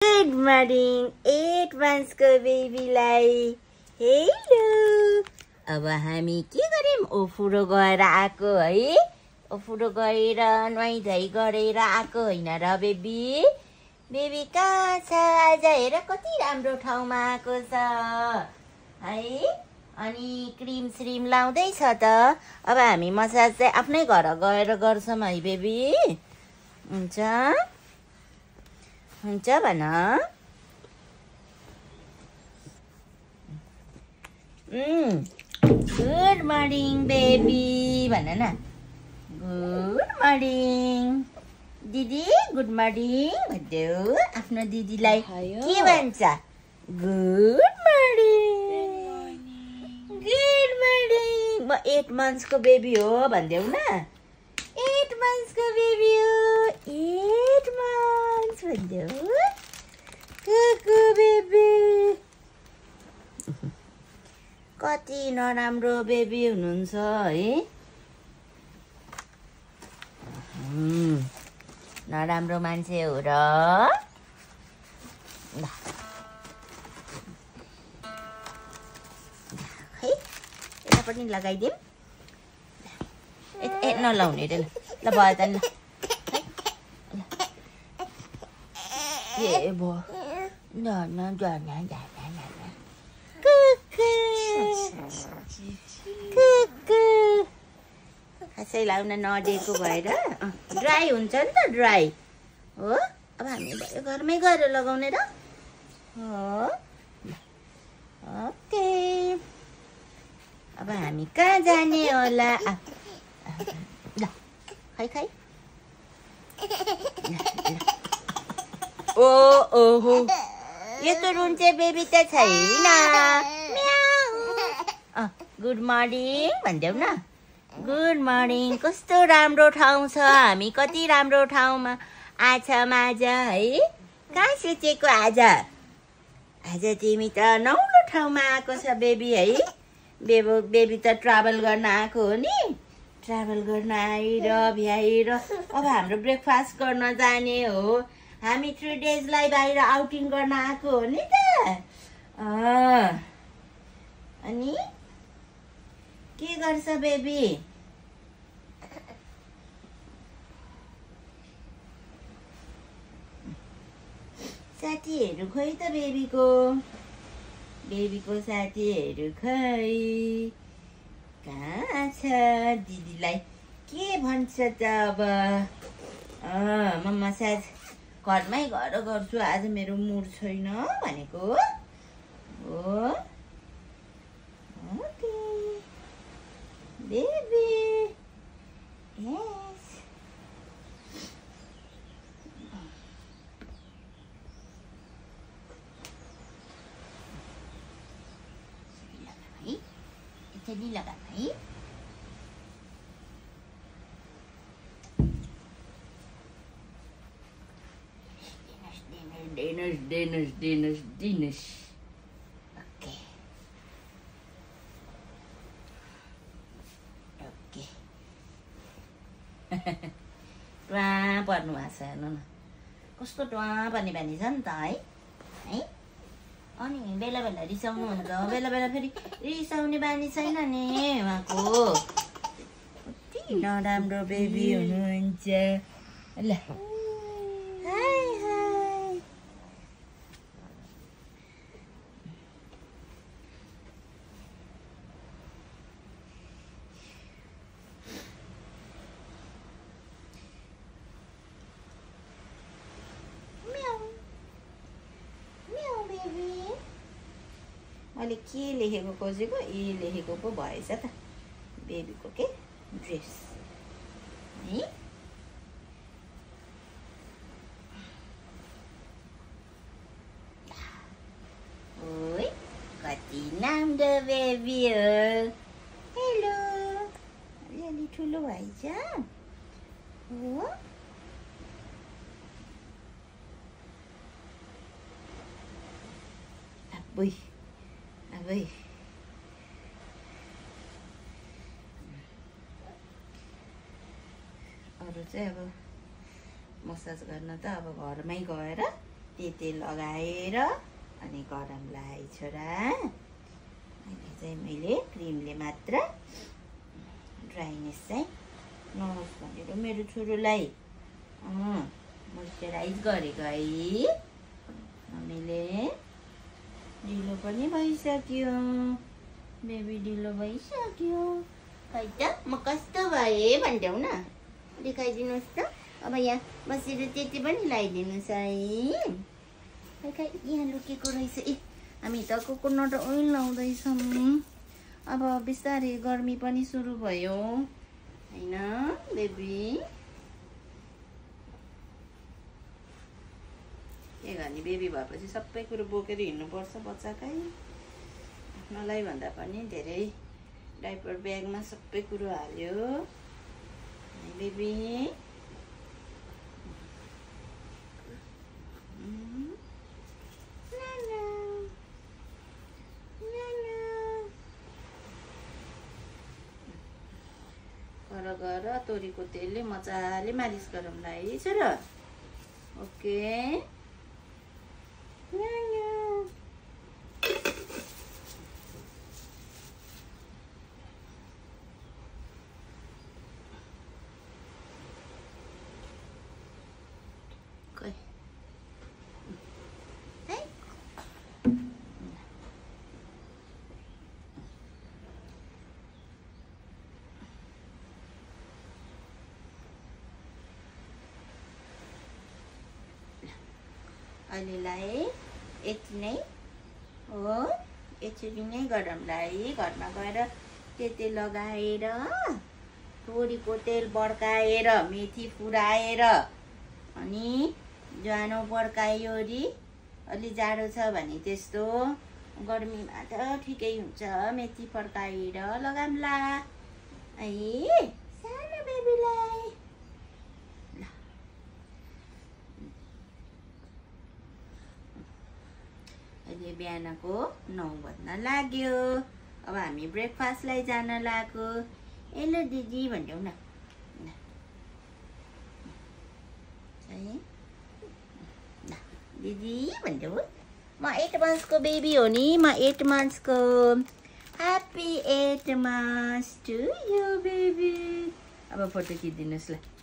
Good morning, 8 months को बेबीलाई hello. अब हामी के गर्यौं? ओफुरो गएर आएको है। ओफुरो गएर नुहाई धुवाई गरेर आएको होइन र बेबी? बेबी कहाँ छ? आज हेर कति राम्रो ठाउँमा आएको छ है। अनि क्रिम श्रीम लाउँदैछ त। अब हामी मसाज चाहिँ आफ्नै घर गएर गर्छौं है बेबी। हुन्छ हुन्छ भन। गुड मर्निङ बेबी भन न। गुड मर्निङ दिदी, गुड मर्निङ भन्देऊ। आफ्नो दिदीलाई के भन्छ? Good morning, good morning. म 8 मन्थ्सको बेबी हो भन्देऊ न। 8 मन्थ्सको बेबी हो, 8 मन्थ्स भन्देऊ। कुकु बेबी। कति नराम्रो बेबी हुनुहुन्छ है। नराम्रो मान्छे हो र। है यता पनि लगाइदिउँ। ए नलाउने रे ल भयो त ल। ए भयो खासै लाउन नदिएको भएर ड्राई हुन्छ नि त, ड्राई हो। अब हामी भयो घरमै गएर लगाउने र हो। ओके अब हामी कहाँ जाने होला? ल खै खै। ओहो यस्तो रुन्चे बेबी त छैन। गुड मर्निङ भन्देऊ न। Good morning. कस्तो राम्रो ठाउँ छ। हामी कति राम्रो ठाउँमा आछौँ आज है। कहाँ सोचेको आज? आज तिमी त नौलो ठाउँमा आएको छ बेबी है। बेबी त ट्राभल गर्न आएको हो नि। ट्राभल गर्न आएर भ्याएर अब हाम्रो ब्रेकफास्ट गर्न जाने हो। हामी 3 डेजलाई बाहिर आउटिङ गर्न आएको हो नि त। अनि के गर्छ बेबी? साथीहरू खोइ त बेबीको? बेबीको साथीहरू खै कहाँ छ? दिदीलाई के भन्छ त अब? म मसाज घरमै गएर गर्छु। आज मेरो मुड छैन भनेको हो। Okay baby. यस यसरी लगाम है। Dennis. Okay. टुवा पर्नु भएको छ हेर्नु न। कस्तो टुवा पर्ने बानी छ नि त है। अनि बेला बेला रिसाउनु हुन्छ, बेला बेला फेरि रिसाउने बानी छैन नि उहाँको। कति नराम्रो बेबी हुनुहुन्छ। ल हाई हाई। मैले के लेखेको खोजेको? ए लेखेको पो भएछ त। बेबीको के ड्रेस है। ओइ कति राम्रो बेबी हो। हेलो अलिअलि ठुलो भएछ हो। अबै अरू चाहिँ अब मसाज गर्न त अब घरमै गएर तेल लगाएर अनि गरमलाई छोरा। अहिले चाहिँ मैले क्रिमले मात्र ड्राइनेस चाहिँ नहोस् भनेर मेरो छोरोलाई मोइस्चराइज गरेको है। हामीले ढिलो पनि भइसक्यो, बेबी ढिलो भइसक्यो। खै त म कस्तो भएँ भनिदेऊ न, देखाइदिनुहोस् त। अब यहाँ बसेर त्यति पनि लगाइदिनुहोस् है। खै खै यहाँ लुकेको रहेछ। ए हामी त कोकोनट ओइल लाउँदैछौँ। अब बिस्तारै गर्मी पनि सुरु भयो हैन बेबी? के गर्ने, बेबी भएपछि सबै कुरो बोकेर हिँड्नुपर्छ बच्चाकै। आफ्नोलाई भन्दा पनि धेरै डाइपर ब्यागमा सबै कुरो हाल्यो बेबी। गर तोरीको तेलले मजाले मालिस गरौँला है छोरा। ओके अहिलेलाई यति नै हो, यसरी नै गरौँला है। घरमा गएर तेल लगाएर तोरीको तेल बड्काएर मेथी फुराएर अनि ज्वानो बड्कायोरी अलि जाडो छ भने त्यस्तो गर्मीमा त ठिकै हुन्छ। मेथी फर्काएर लगाउँला है सानो बेबीलाई। अहिले बिहानको 9 बज्न लाग्यो। अब हामी ब्रेकफास्टलाई जान लाग्यो। हेलो दिदी भनिदेऊ न। दिदी भनिदेऊ। म 8 मन्थ्सको बेबी हो नि, म 8 मन्थ्सको। Happy 8 months to you baby. अब फोटो खिचिदिनुहोस् ल।